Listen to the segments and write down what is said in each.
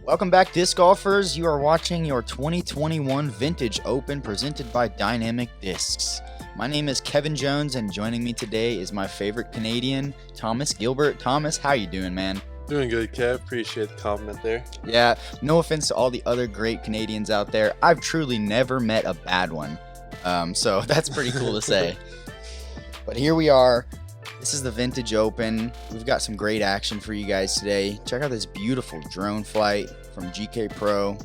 Welcome back, disc golfers. You are watching your 2021 Vintage Open presented by Dynamic Discs. My name is Kevin Jones, and joining me today is my favorite Canadian, Thomas Gilbert. Thomas, how you doing, man? Doing good, Kev. Appreciate the compliment there. Yeah, no offense to all the other great Canadians out there. I've truly never met a bad one. So that's pretty cool to say. But here we are. This is the Vintage Open. We've got some great action for you guys today. Check out this beautiful drone flight from GK Pro.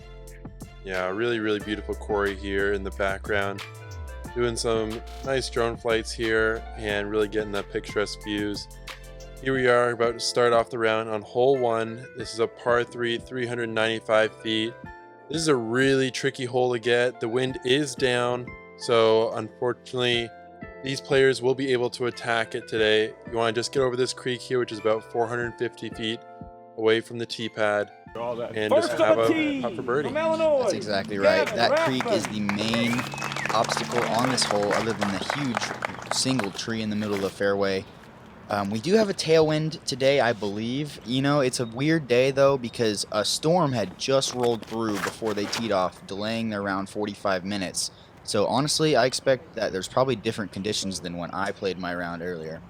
Yeah, really beautiful quarry here in the background. Doing some nice drone flights here and really getting the picturesque views. Here we are about to start off the round on hole 1. This is a par 3, 395 feet. This is a really tricky hole to get. The wind is down, so unfortunately these players will be able to attack it today. You want to just get over this creek here, which is about 450 feet away from the tee pad, and just have a putt for birdie. That's exactly right. That creek is the main obstacle on this hole, other than the huge single tree in the middle of the fairway. We do have a tailwind today, I believe. You know, it's a weird day, though, because a storm had just rolled through before they teed off, delaying their round 45 minutes. So, honestly, I expect that there's probably different conditions than when I played my round earlier.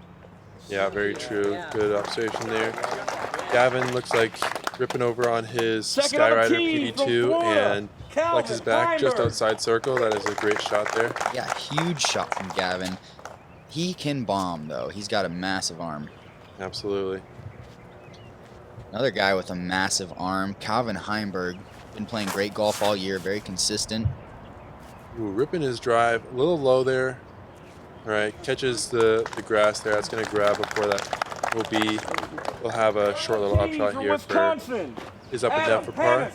Yeah, very true. Good observation there. Gavin looks like ripping over on his Skyrider PD2 and flexes back just outside circle. That is a great shot there. Yeah, huge shot from Gavin. He can bomb, though. He's got a massive arm. Absolutely. Another guy with a massive arm, Gavin Heimburg. Been playing great golf all year, very consistent. Ooh, ripping his drive, a little low there. All right, catches the grass there. That's going to grab before that will be. We'll have a short little upshot here for his up and down for par.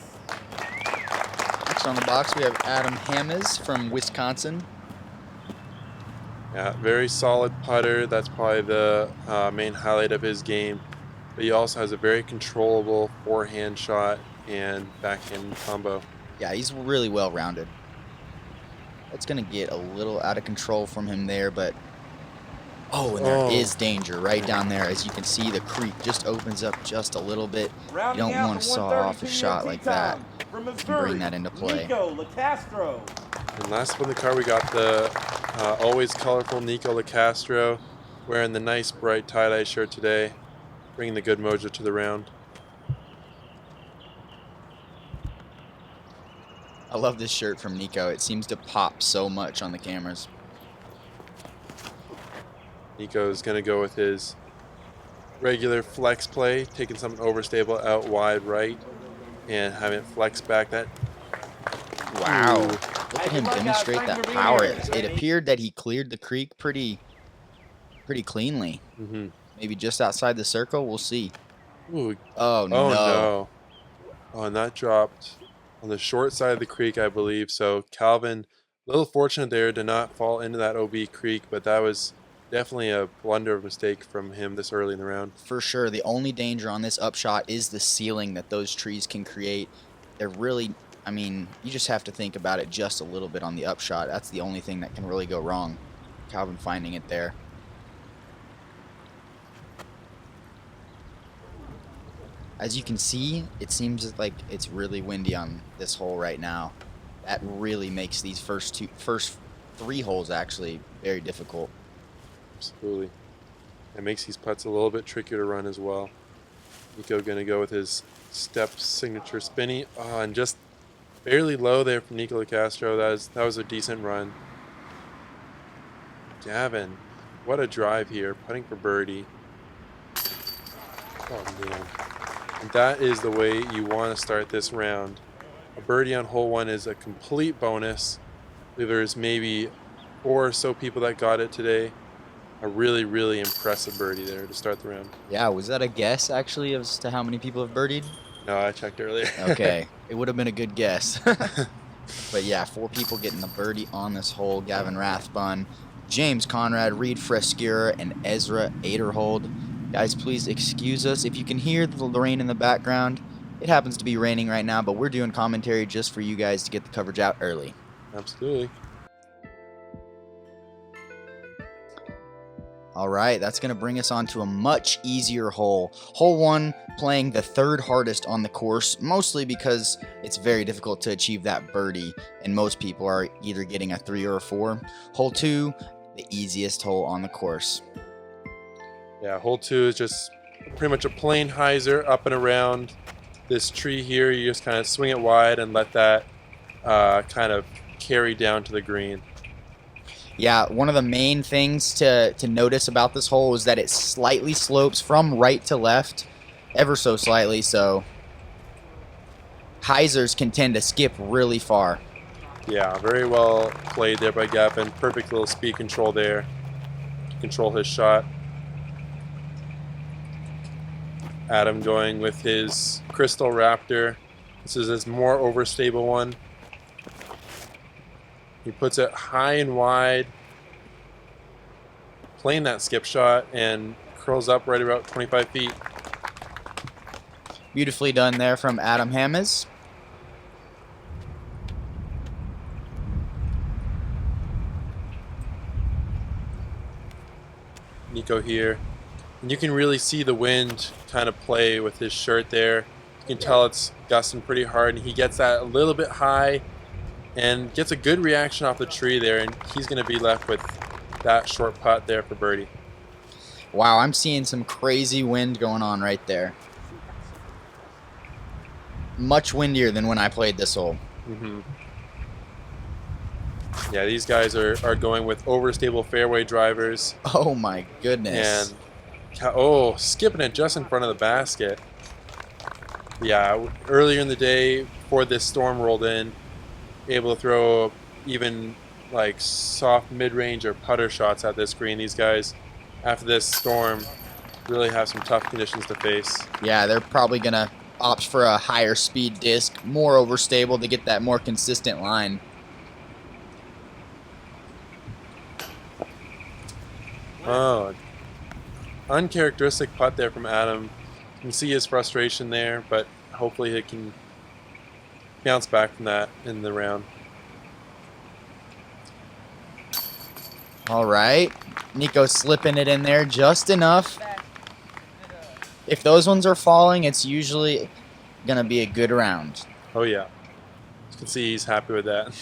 Next on the box, we have Adam Hammes from Wisconsin. Yeah, very solid putter. That's probably the main highlight of his game. But he also has a very controllable forehand shot and backhand combo. Yeah, he's really well-rounded. That's going to get a little out of control from him there, but... Oh, and there is danger right down there. As you can see, the creek just opens up just a little bit. You don't want to saw off a shot like that and bring that into play. Nikko Locastro. And last up on the card, we got the always colorful Nikko Locastro, wearing the nice bright tie-dye shirt today, bringing the good mojo to the round. I love this shirt from Nikko. It seems to pop so much on the cameras. Nikko is going to go with his regular flex play, taking something overstable out wide right and having it flex back. That. Wow. Look at him demonstrate that power. It appeared that he cleared the creek pretty cleanly. Mm-hmm. Maybe just outside the circle. We'll see. Ooh. Oh, no. Oh, and that dropped on the short side of the creek, I believe. So Calvin, a little fortunate there to not fall into that OB creek, but that was definitely a blunder of mistake from him this early in the round. For sure. The only danger on this upshot is the ceiling that those trees can create. They're really, I mean, you just have to think about it just a little bit on the upshot. That's the only thing that can really go wrong. Calvin finding it there. As you can see, it seems like it's really windy on this hole right now. That really makes these first three holes actually very difficult. Absolutely. It makes these putts a little bit trickier to run as well. Nikko going to go with his step signature spinny. Oh, and just barely low there from Nikko Locastro. That was a decent run. Gavin, what a drive here, putting for birdie. Oh, man. And that is the way you want to start this round. A birdie on hole 1 is a complete bonus. There's maybe 4 or so people that got it today. A really impressive birdie there to start the round. Yeah, was that a guess actually as to how many people have birdied? No, I checked earlier. Okay, it would have been a good guess. But yeah, 4 people getting the birdie on this hole. Gavin Rathbun, James Conrad, Reed Frescura, and Ezra Aderhold. Guys, please excuse us if you can hear the rain in the background. It happens to be raining right now, but we're doing commentary just for you guys to get the coverage out early. Absolutely. All right, that's going to bring us on to a much easier hole. Hole 1, playing the third hardest on the course, mostly because it's very difficult to achieve that birdie, and most people are either getting a 3 or a 4. Hole 2, the easiest hole on the course. Yeah, hole 2 is just pretty much a plain hyzer up and around this tree here. You just kind of swing it wide and let that kind of carry down to the green. Yeah, one of the main things to notice about this hole is that it slightly slopes from right to left, ever so slightly, so hyzers can tend to skip really far. Yeah, very well played there by Gavin. Perfect little speed control there to control his shot. Adam going with his Crystal Raptor. This is his more overstable one. He puts it high and wide, playing that skip shot, and curls up right about 25 feet. Beautifully done there from Adam Hammes. Nikko here. And you can really see the wind kind of play with his shirt there. You can tell it's gusting pretty hard, and he gets that a little bit high and gets a good reaction off the tree there, and he's going to be left with that short putt there for birdie. Wow, I'm seeing some crazy wind going on right there. Much windier than when I played this hole. Yeah, these guys are going with overstable fairway drivers. Oh my goodness. And skipping it just in front of the basket. Yeah, earlier in the day before this storm rolled in, able to throw even like soft mid-range or putter shots at this green. These guys, after this storm, really have some tough conditions to face. Yeah, they're probably going to opt for a higher speed disc, more overstable to get that more consistent line. Oh, uncharacteristic putt there from Adam. You can see his frustration there, but hopefully he can bounce back from that in the round. All right, Nikko slipping it in there just enough. If those ones are falling, it's usually going to be a good round. Oh yeah, you can see he's happy with that.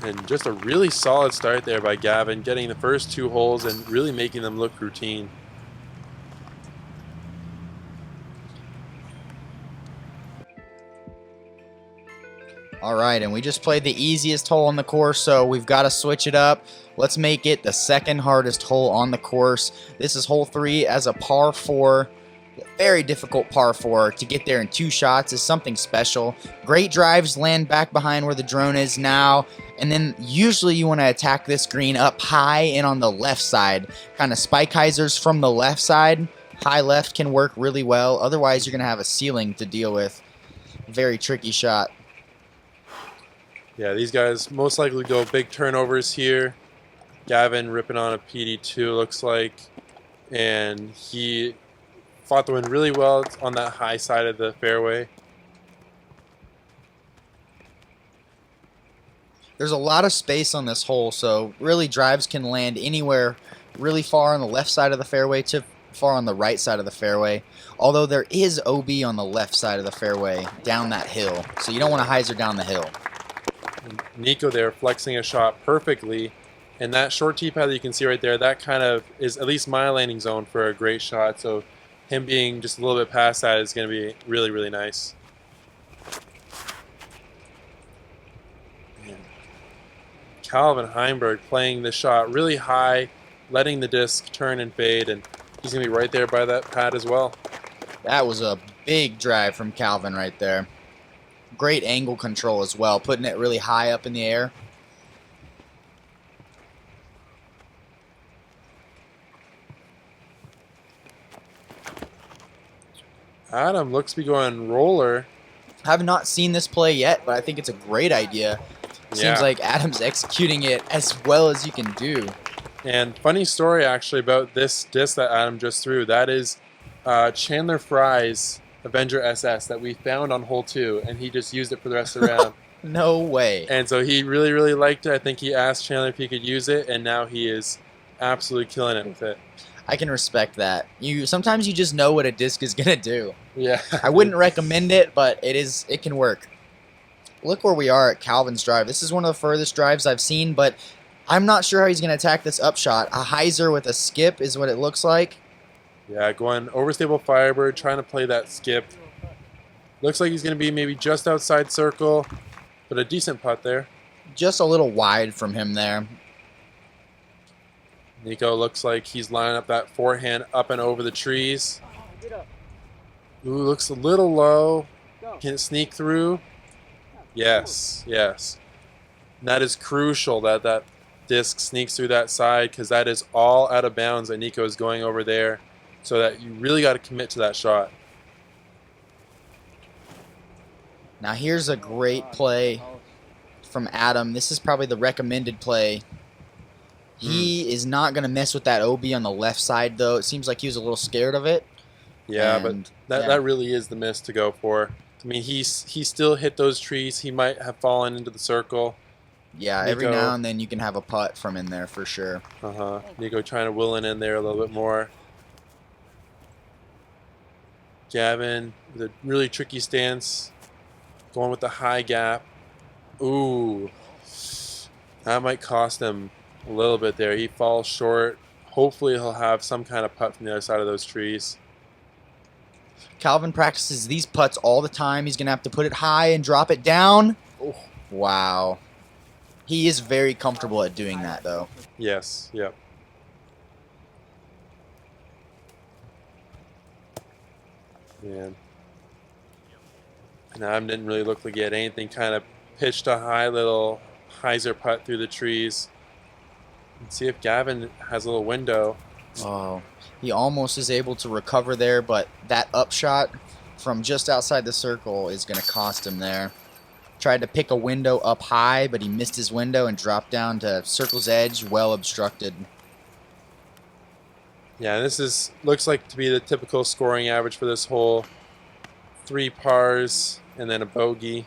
And just a really solid start there by Gavin, getting the first 2 holes and really making them look routine. All right, and we just played the easiest hole on the course, so we've got to switch it up. Let's make it the second hardest hole on the course. This is hole 3 as a par 4. Very difficult par 4. To get there in 2 shots is something special. Great drives land back behind where the drone is now, and then usually you want to attack this green up high and on the left side. Kind of spike hyzers from the left side. High left can work really well. Otherwise, you're going to have a ceiling to deal with. Very tricky shot. Yeah, these guys most likely go big turnovers here. Gavin ripping on a PD2 looks like, and he fought the wind really well on that high side of the fairway. There's a lot of space on this hole, so really drives can land anywhere really far on the left side of the fairway to far on the right side of the fairway. Although there is OB on the left side of the fairway down that hill, so you don't want to hyzer down the hill. Nikko there flexing a shot perfectly, and that short tee pad that you can see right there, that kind of is at least my landing zone for a great shot, so him being just a little bit past that is going to be really, really nice. And Calvin Heimburg playing the shot really high, letting the disc turn and fade, and he's going to be right there by that pad as well. That was a big drive from Calvin right there. Great angle control as well, putting it really high up in the air. Adam looks to be going roller. I have not seen this play yet, but I think it's a great idea. Seems like Adam's executing it as well as you can do. And funny story actually about this disc that Adam just threw. That is Chandler Fry's Avenger SS that we found on hole 2, and he just used it for the rest of the round. No way. And so he really, really liked it. I think he asked Chandler if he could use it, and now he is absolutely killing it with it. I can respect that. Sometimes you just know what a disc is gonna do. Yeah. I wouldn't recommend it, but it can work. Look where we are at Calvin's drive. This is one of the furthest drives I've seen, but I'm not sure how he's gonna attack this upshot. A hyzer with a skip is what it looks like. Yeah, going overstable Firebird, trying to play that skip. Looks like he's gonna be maybe just outside circle, but a decent putt there. Just a little wide from him there. Nikko looks like he's lining up that forehand up and over the trees. Ooh, looks a little low. Can it sneak through? Yes, yes. And that is crucial that that disc sneaks through that side, because that is all out of bounds that Nikko is going over there. So that you really got to commit to that shot. Now here's a great play from Adam. This is probably the recommended play. He is not going to mess with that OB on the left side, though. It seems like he was a little scared of it. Yeah, but that really is the miss to go for. I mean, he still hit those trees. He might have fallen into the circle. Yeah, Nikko, every now and then you can have a putt from in there for sure. Nikko trying to will it in there a little bit more. Gavin with a really tricky stance. Going with the high gap. Ooh. That might cost him a little bit there. He falls short. Hopefully he'll have some kind of putt from the other side of those trees. Calvin practices these putts all the time. He's going to have to put it high and drop it down. Oh, wow. He is very comfortable at doing that, though. Yes, yep. Man. And Adam didn't really look like he had anything. Kind of pitched a high little hyzer putt through the trees. Let's see if Gavin has a little window. Oh, he almost is able to recover there, but that upshot from just outside the circle is going to cost him there. Tried to pick a window up high, but he missed his window and dropped down to circle's edge, well obstructed. Yeah, this looks like to be the typical scoring average for this hole. 3 pars and then a bogey.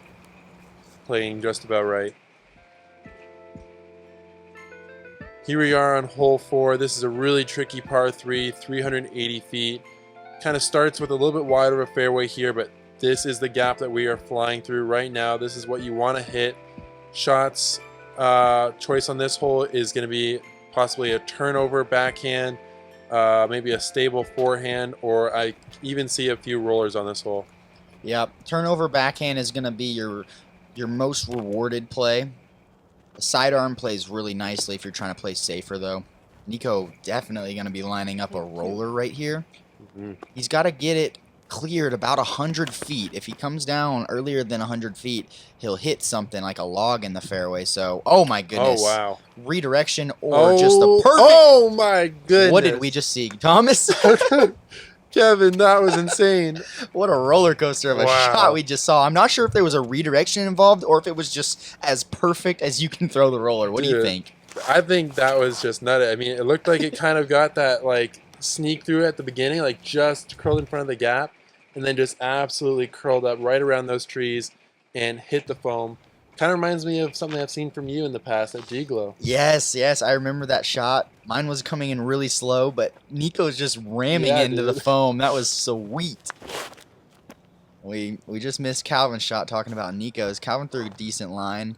Playing just about right. Here we are on hole 4. This is a really tricky par 3, 380 feet. Kind of starts with a little bit wider of a fairway here, but this is the gap that we are flying through right now. This is what you want to hit. Shots choice on this hole is going to be possibly a turnover backhand, maybe a stable forehand, or I even see a few rollers on this hole. Yep, turnover backhand is going to be your most rewarded play. The sidearm plays really nicely if you're trying to play safer, though. Nikko definitely going to be lining up a roller right here. He's got to get it cleared about 100 feet. If he comes down earlier than 100 feet, he'll hit something like a log in the fairway. So, oh my goodness. Oh, wow. Redirection or just the perfect. Oh my goodness. What did we just see, Thomas? Kevin, that was insane. What a roller coaster of a shot we just saw. I'm not sure if there was a redirection involved or if it was just as perfect as you can throw the roller. What do you think? I think that was just nutty. I mean, it looked like it kind of got that like sneak through at the beginning, like just curled in front of the gap, and then just absolutely curled up right around those trees and hit the foam. Kind of reminds me of something I've seen from you in the past at G-Glow. Yes, I remember that shot. Mine was coming in really slow, but Nikko's just ramming into the foam. That was sweet. We just missed Calvin's shot talking about Nikko's. Calvin threw a decent line.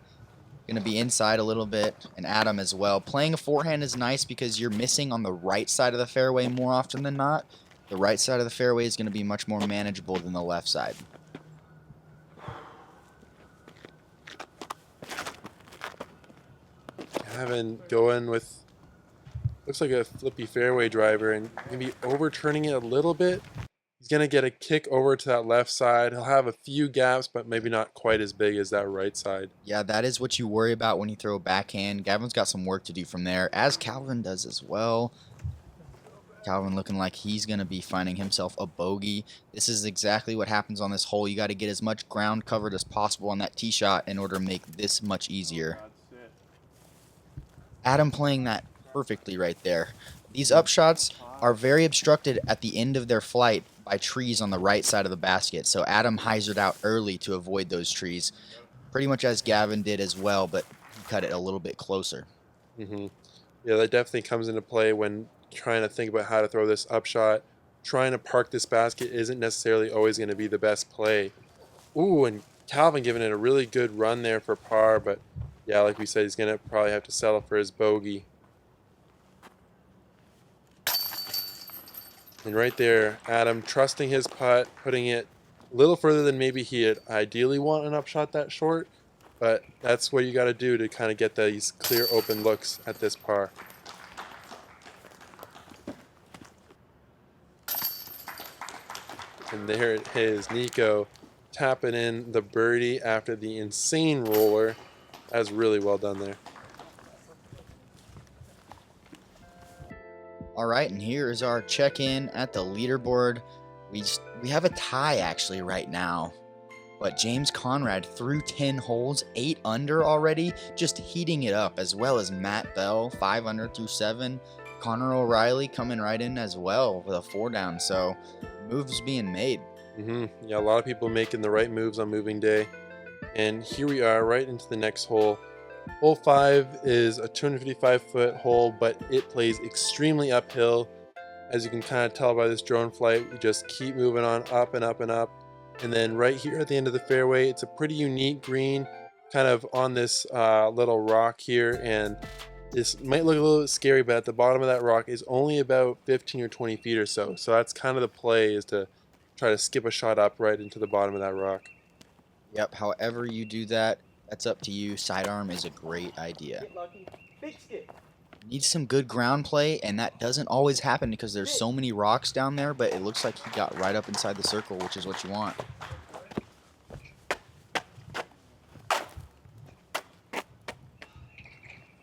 Going to be inside a little bit, and Adam as well. Playing a forehand is nice because you're missing on the right side of the fairway more often than not. The right side of the fairway is going to be much more manageable than the left side. Gavin going with, looks like a flippy fairway driver and maybe overturning it a little bit. He's going to get a kick over to that left side. He'll have a few gaps, but maybe not quite as big as that right side. Yeah, that is what you worry about when you throw a backhand. Gavin's got some work to do from there, as Calvin does as well. Calvin looking like he's going to be finding himself a bogey. This is exactly what happens on this hole. You got to get as much ground covered as possible on that tee shot in order to make this much easier. Adam playing that perfectly right there. These upshots are very obstructed at the end of their flight by trees on the right side of the basket, so Adam hyzered out early to avoid those trees. pretty much as Gavin did as well, but he cut it a little bit closer. Yeah, that definitely comes into play when trying to think about how to throw this upshot. Trying to park this basket isn't necessarily always going to be the best play. Ooh, and Calvin giving it a really good run there for par, but yeah, like we said, he's going to probably have to settle for his bogey. And right there, Adam trusting his putt, putting it a little further than maybe he'd ideally want an upshot that short, but that's what you got to do to kind of get these clear open looks at this par. And there it is, Nikko tapping in the birdie after the insane roller. That was really well done there. All right, and here is our check-in at the leaderboard. We have a tie actually right now, but James Conrad through 10 holes, 8 under already, just heating it up, as well as Matt Bell, 5 under through 7. Connor O'Reilly coming right in as well with a 4 down, so moves being made. Yeah, a lot of people making the right moves on moving day. And here we are right into the next hole. Hole 5 is a 255-foot hole, but it plays extremely uphill. As you can kind of tell by this drone flight, we just keep moving on up and up and up. And then right here at the end of the fairway, it's a pretty unique green, kind of on this little rock here. And this might look a little scary, but at the bottom of that rock is only about 15 or 20 feet or so. So that's kind of the play, is to try to skip a shot up right into the bottom of that rock. Yep, however you do that, that's up to you. Sidearm is a great idea. Needs some good ground play, and that doesn't always happen because there's so many rocks down there, but it looks like he got right up inside the circle, which is what you want.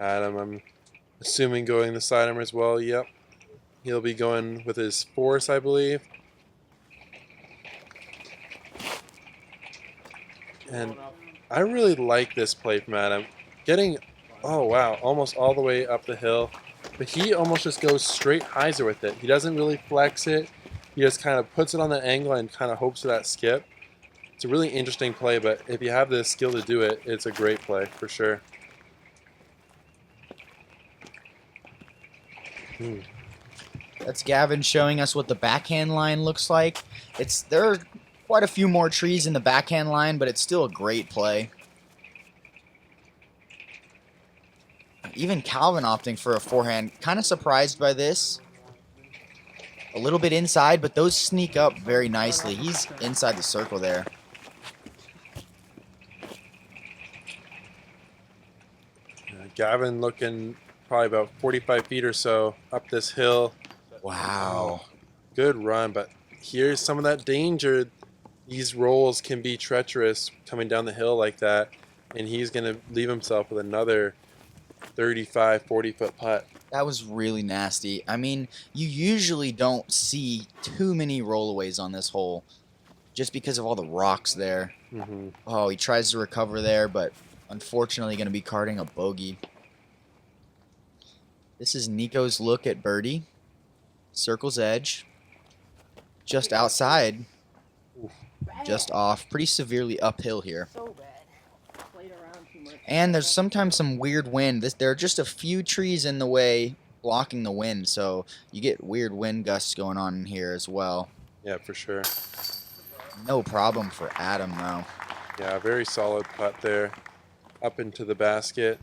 Adam, I'm assuming going the sidearm as well. Yep. He'll be going with his force, I believe. And I really like this play from Adam. Getting, oh wow, almost all the way up the hill. But he almost just goes straight hyzer with it. He doesn't really flex it. He just kind of puts it on the angle and kind of hopes for that skip. It's a really interesting play, but if you have the skill to do it, it's a great play for sure. That's Gavin showing us what the backhand line looks like. There are quite a few more trees in the backhand line, but it's still a great play. Even Calvin opting for a forehand. Kind of surprised by this. A little bit inside, but those sneak up very nicely. He's inside the circle there. Gavin looking probably about 45 feet or so up this hill. Wow. Good run, but here's some of that danger. These rolls can be treacherous coming down the hill like that, and he's going to leave himself with another 35, 40-foot putt. That was really nasty. I mean, you usually don't see too many rollaways on this hole just because of all the rocks there. Oh, he tries to recover there, but unfortunately going to be carding a bogey. This is Nikko's look at birdie. Circle's edge. Just outside. Just off. Pretty severely uphill here. And there's sometimes some weird wind. There are just a few trees in the way blocking the wind, so you get weird wind gusts going on in here as well. Yeah, for sure. No problem for Adam, though. Yeah, very solid putt there. Up into the basket.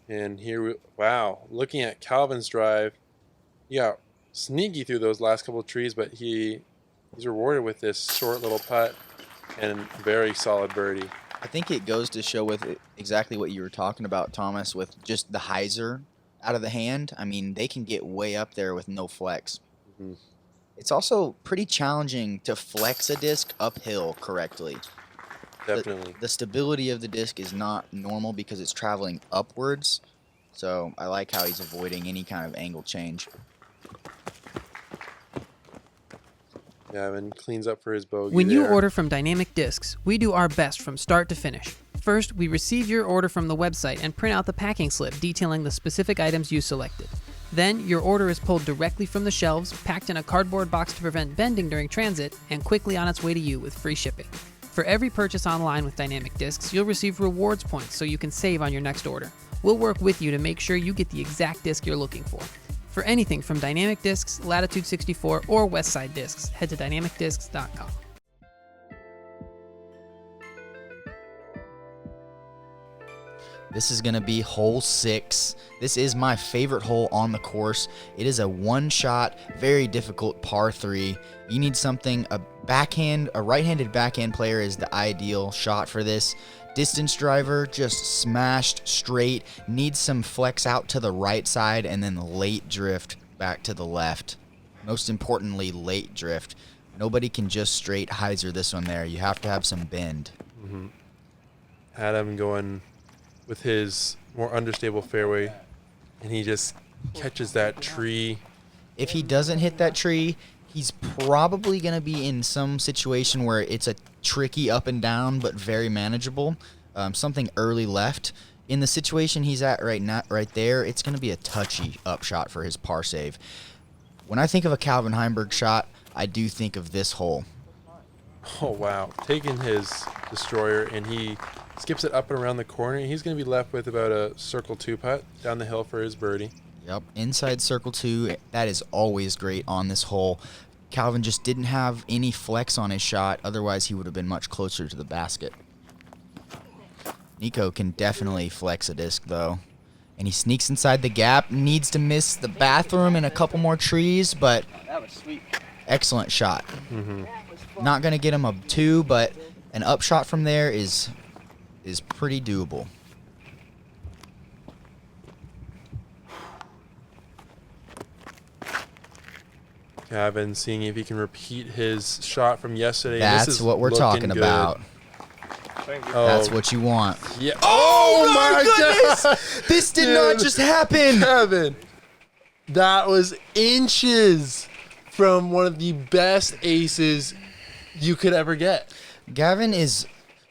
And here, wow, looking at Calvin's drive, yeah, sneaky through those last couple of trees, but he's rewarded with this short little putt and very solid birdie. I think it goes to show with exactly what you were talking about, Thomas, with just the hyzer out of the hand. I mean, they can get way up there with no flex. It's also pretty challenging to flex a disc uphill correctly. Definitely. The stability of the disc is not normal because it's traveling upwards. So I like how he's avoiding any kind of angle change. Gavin cleans up for his bogey. When you order from Dynamic Discs, we do our best from start to finish. First, we receive your order from the website and print out the packing slip detailing the specific items you selected. Then, your order is pulled directly from the shelves, packed in a cardboard box to prevent bending during transit, and quickly on its way to you with free shipping. For every purchase online with Dynamic Discs, you'll receive rewards points so you can save on your next order. We'll work with you to make sure you get the exact disc you're looking for. For anything from Dynamic Discs, Latitude 64, or Westside Discs, head to dynamicdiscs.com. This is going to be hole 6. This is my favorite hole on the course. It is a one-shot, very difficult par 3. You need something, a right-handed backhand player is the ideal shot for this. Distance driver, just smashed straight, needs some flex out to the right side, and then late drift back to the left. Most importantly, late drift. Nobody can just straight hyzer this one there. You have to have some bend. Adam going with his more understable fairway, and he just catches that tree. If he doesn't hit that tree, he's probably going to be in some situation where it's a tricky up and down, but very manageable. Something early left. In the situation he's at right there, it's going to be a touchy up shot for his par save. When I think of a Gavin Heimburg shot, I do think of this hole. Oh, wow. Taking his destroyer, and he skips it up and around the corner. He's going to be left with about a circle 2 putt down the hill for his birdie. Yep, inside circle 2. That is always great on this hole. Calvin just didn't have any flex on his shot. Otherwise, he would have been much closer to the basket. Nikko can definitely flex a disc, though. And he sneaks inside the gap. Needs to miss the bathroom and a couple more trees, but That was sweet. excellent shot. Not going to get him a 2, but an up shot from there is pretty doable. Gavin seeing if he can repeat his shot from yesterday. That's this is what we're talking looking about. good. Oh. That's what you want. Yeah. Oh my goodness! God! This did not just happen. Gavin, that was inches from one of the best aces you could ever get. Gavin is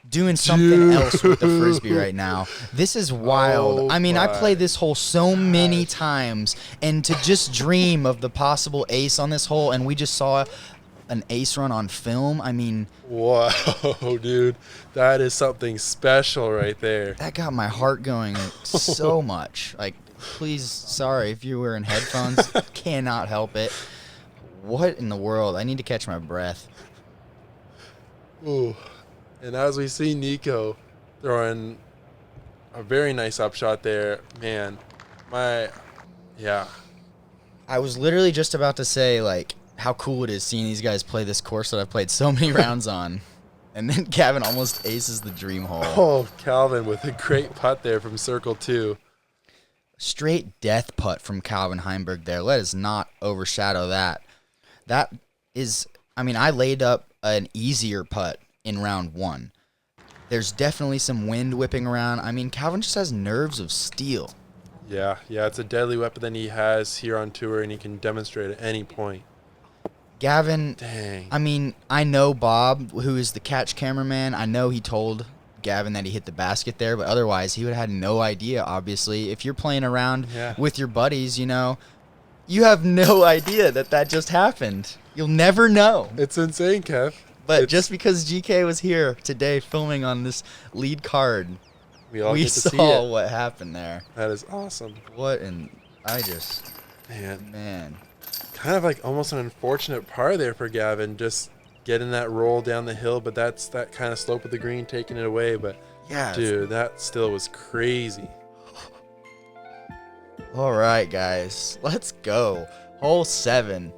doing something else with the Frisbee right now. This is wild. Oh I mean, I my played this hole so many times, and to just dream of the possible ace on this hole, and we just saw an ace run on film. I mean, Whoa, dude. That is something special right there. that got my heart going so much. Like, please, sorry if you're wearing headphones. Cannot help it. What in the world? I need to catch my breath. Ooh. And as we see Nikko throwing a very nice upshot there, man, yeah. I was literally just about to say, like, how cool it is seeing these guys play this course that I've played so many rounds on. And then Gavin almost aces the dream hole. Oh, Calvin with a great putt there from circle 2. Straight death putt from Gavin Heimburg there. Let us not overshadow that. That is, I mean, I laid up an easier putt in round 1. There's definitely some wind whipping around. I mean, Calvin just has nerves of steel. Yeah, it's a deadly weapon that he has here on tour, and he can demonstrate at any point. Gavin, Dang. I mean, I know Bob, who is the catch cameraman, I know he told Gavin that he hit the basket there, but otherwise he would have had no idea, obviously. If you're playing around with your buddies, you know, you have no idea that just happened. You'll never know. It's insane, Kev. But just because GK was here today filming on this lead card, we all we get to see saw it. what happened there. That is awesome. What and I just, Man. Kind of like almost an unfortunate par there for Gavin, just getting that roll down the hill, but that's that kind of slope of the green taking it away. But yeah, dude, that still was crazy. All right, guys, let's go. Hole 7.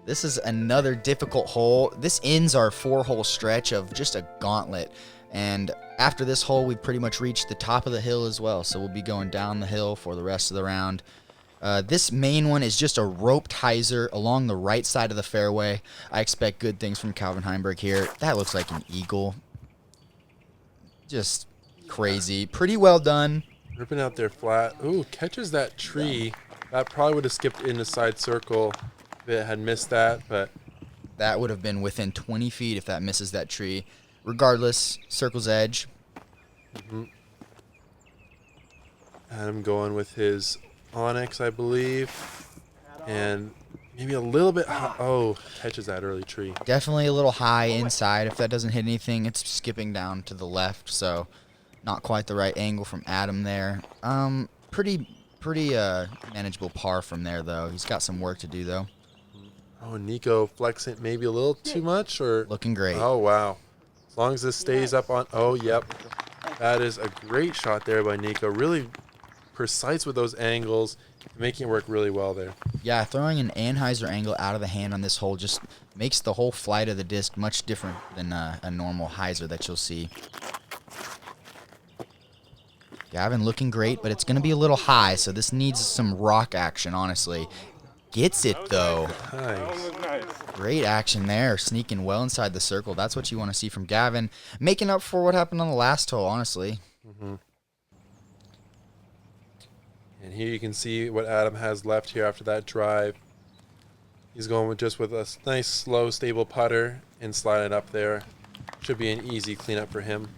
This is another difficult hole. This ends our 4-hole stretch of just a gauntlet. And after this hole, we've pretty much reached the top of the hill as well. So we'll be going down the hill for the rest of the round. This main one is just a roped hyzer along the right side of the fairway. I expect good things from Gavin Heimburg here. That looks like an eagle. Just crazy. Pretty well done. Ripping out there flat. Ooh, catches that tree. That probably would have skipped in the side circle if it had missed that, but that would have been within 20 feet if that misses that tree. Regardless, circle's edge. Adam going with his Onyx, I believe. And Maybe a little bit high. Oh, catches that early tree. Definitely a little high inside. If that doesn't hit anything, it's skipping down to the left, so not quite the right angle from Adam there. Pretty manageable par from there, though. He's got some work to do, though. Oh, Nikko flexing maybe a little too much, or Looking great. Oh, wow. As long as this stays up on. Oh, yep. That is a great shot there by Nikko. Really precise with those angles, making it work really well there. Yeah, throwing an Anheuser angle out of the hand on this hole just makes the whole flight of the disc much different than a normal hyzer that you'll see. Gavin looking great, but it's going to be a little high, so this needs some rock action, honestly. Gets it, though. Nice. Great action there, sneaking well inside the circle. That's what you want to see from Gavin. Making up for what happened on the last hole, honestly. And here you can see what Adam has left here after that drive. He's going with a nice, slow, stable putter and slide it up there. Should be an easy cleanup for him.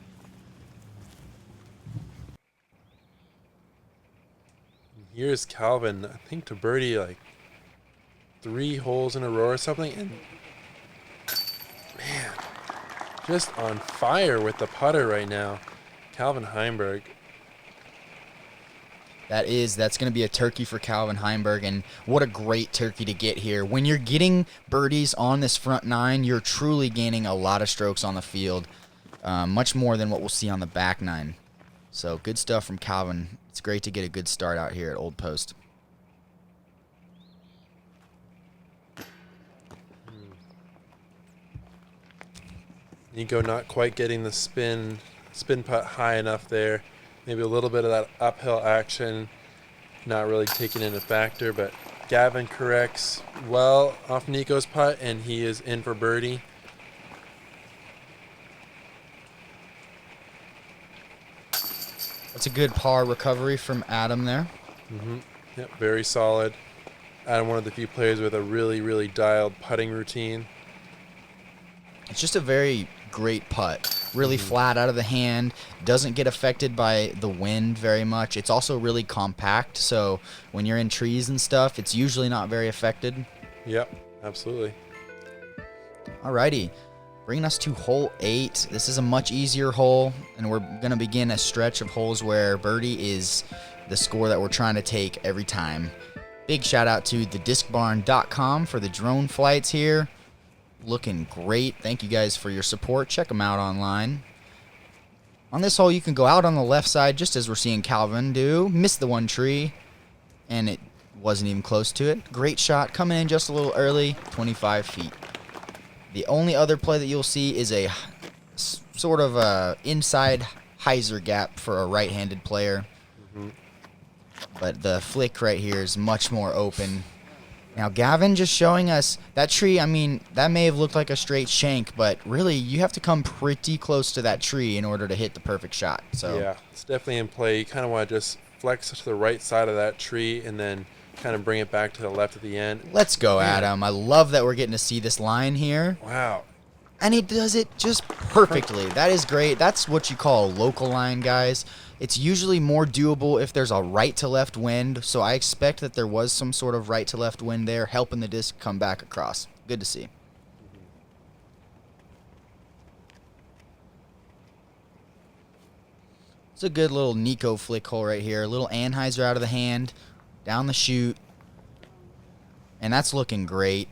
And here's Calvin, I think to birdie like 3 holes in a row or something. And man, just on fire with the putter right now. Calvin Heimburg. That's going to be a turkey for Calvin Heimburg, and what a great turkey to get here. When you're getting birdies on this front 9, you're truly gaining a lot of strokes on the field, much more than what we'll see on the back 9. So good stuff from Calvin. It's great to get a good start out here at Old Post. Nikko not quite getting the spin putt high enough there. Maybe a little bit of that uphill action not really taking into factor, but Gavin corrects well off Nikko's putt, and he is in for birdie. That's a good par recovery from Adam there. Yep, very solid. Adam, one of the few players with a really, really dialed putting routine. It's just a very great putt. Really flat out of the hand. Doesn't get affected by the wind very much. It's also really compact, so when you're in trees and stuff, it's usually not very affected. Yep, absolutely. Alrighty, bringing us to hole 8. This is a much easier hole, and we're going to begin a stretch of holes where birdie is the score that we're trying to take every time. Big shout out to thediscbarn.com for the drone flights here. Looking great. Thank you guys for your support. Check them out online. On this hole, you can go out on the left side, just as we're seeing Calvin do. Missed the one tree, and it wasn't even close to it. Great shot, coming in just a little early, 25 feet. The only other play that you'll see is a sort of a inside hyzer gap for a right-handed player. But the flick right here is much more open. Now, Gavin just showing us that tree. I mean, that may have looked like a straight shank, but really, you have to come pretty close to that tree in order to hit the perfect shot. So yeah, it's definitely in play. You kind of want to just flex to the right side of that tree and then kind of bring it back to the left at the end. Let's go, Adam. I love that we're getting to see this line here. Wow. And he does it just perfectly. That is great. That's what you call a local line, guys. It's usually more doable if there's a right-to-left wind, so I expect that there was some sort of right-to-left wind there helping the disc come back across. Good to see. It's a good little Nikko flick hole right here. A little Anheuser out of the hand, down the chute, and that's looking great.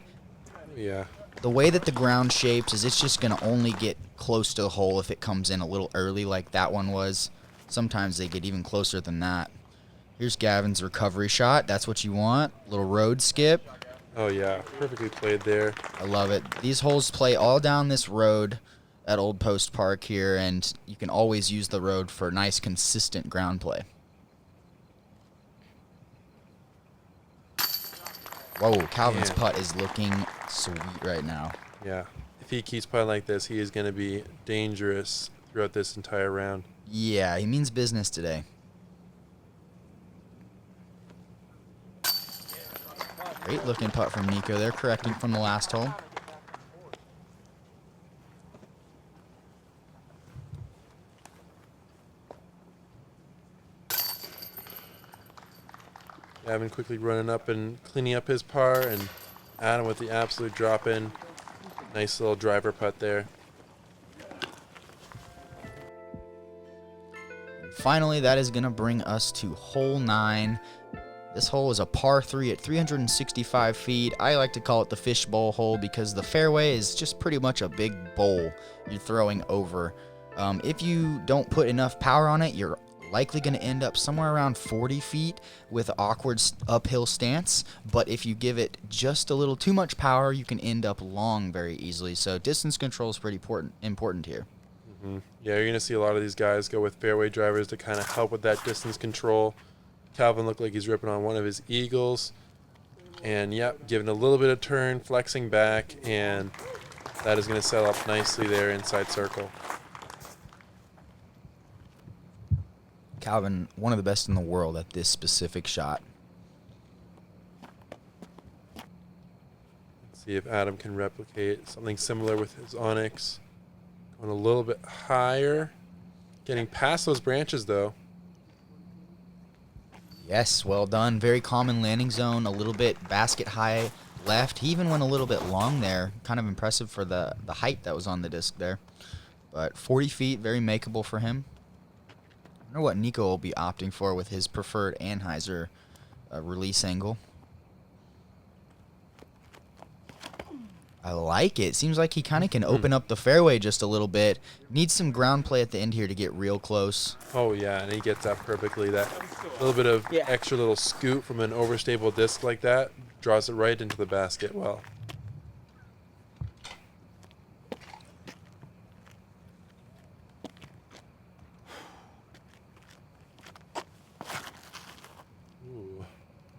Yeah. The way that the ground shapes is it's just going to only get close to the hole if it comes in a little early like that one was. Sometimes they get even closer than that. Here's Gavin's recovery shot. That's what you want. Little road skip. Oh, yeah. Perfectly played there. I love it. These holes play all down this road at Old Post Park here, and you can always use the road for nice, consistent ground play. Whoa, Calvin's putt is looking sweet right now. Yeah. If he keeps putting like this, he is going to be dangerous throughout this entire round. Yeah, he means business today. Great looking putt from Nikko. They're correcting from the last hole. Gavin quickly running up and cleaning up his par and Adam with the absolute drop in. Nice little driver putt there. Finally, that is going to bring us to hole 9. This hole is a par 3 at 365 feet. I like to call it the fishbowl hole because the fairway is just pretty much a big bowl you're throwing over. If you don't put enough power on it, you're likely going to end up somewhere around 40 feet with awkward uphill stance. But if you give it just a little too much power, you can end up long very easily. So distance control is pretty important here. Yeah, you're going to see a lot of these guys go with fairway drivers to kind of help with that distance control. Calvin looked like he's ripping on one of his eagles. And, yep, giving a little bit of turn, flexing back, and that is going to set up nicely there inside circle. Calvin, one of the best in the world at this specific shot. Let's see if Adam can replicate something similar with his Onyx. Going a little bit higher. Getting past those branches, though. Yes, well done. Very common landing zone, a little bit basket high left. He even went a little bit long there. Kind of impressive for the height that was on the disc there. But 40 feet, very makeable for him. I wonder what Nikko will be opting for with his preferred Anheuser release angle. I like it. Seems like he kind of can open up the fairway just a little bit. Needs some ground play at the end here to get real close. Oh, yeah, and he gets that perfectly. That little bit of extra little scoot from an overstable disc like that draws it right into the basket well. Ooh.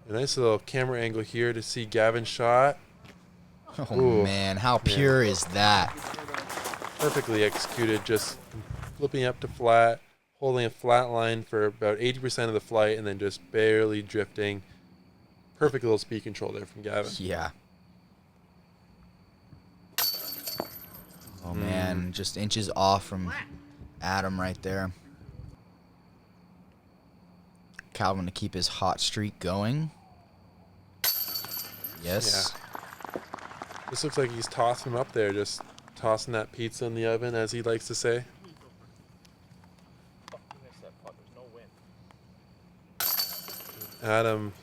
A nice little camera angle here to see Gavin's shot. Oh, Ooh, man, how pure is that? Perfectly executed, just flipping up to flat, holding a flat line for about 80% of the flight, and then just barely drifting. Perfect little speed control there from Gavin. Yeah. Oh, man, just inches off from Adam right there. Calvin to keep his hot streak going. Yes. Yeah. This looks like he's tossing him up there, just tossing that pizza in the oven, as he likes to say. Adam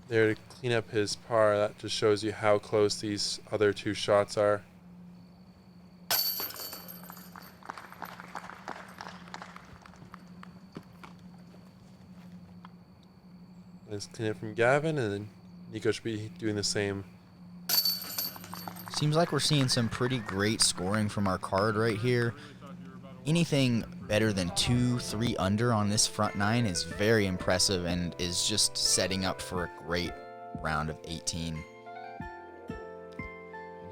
there to clean up his par. That just shows you how close these other two shots are. Let's clean up from Gavin, and then Nikko should be doing the same. Seems like we're seeing some pretty great scoring from our card right here. Anything better than 2-3 under on this front 9 is very impressive and is just setting up for a great round of 18. And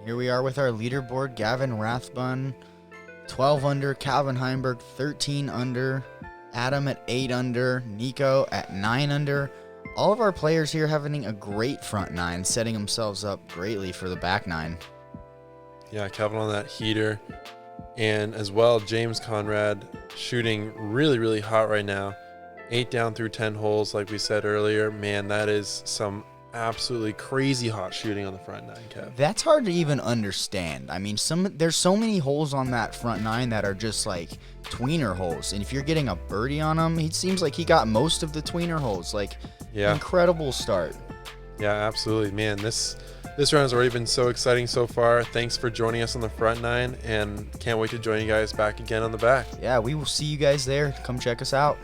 here we are with our leaderboard. Gavin Rathbun, 12 under. Calvin Heimburg, 13 under. Adam at 8 under. Nikko at 9 under. All of our players here having a great front 9, setting themselves up greatly for the back 9. Yeah, Calvin on that heater. And as well, James Conrad shooting really, really hot right now. 8 down through 10 holes, like we said earlier. Man, that is some absolutely crazy hot shooting on the front 9, Kev. That's hard to even understand. I mean, there's so many holes on that front 9 that are just like tweener holes. And if you're getting a birdie on them, it seems like he got most of the tweener holes. Like, incredible start. Yeah, absolutely. Man, this round has already been so exciting so far. Thanks for joining us on the front 9, and can't wait to join you guys back again on the back. Yeah, we will see you guys there. Come check us out.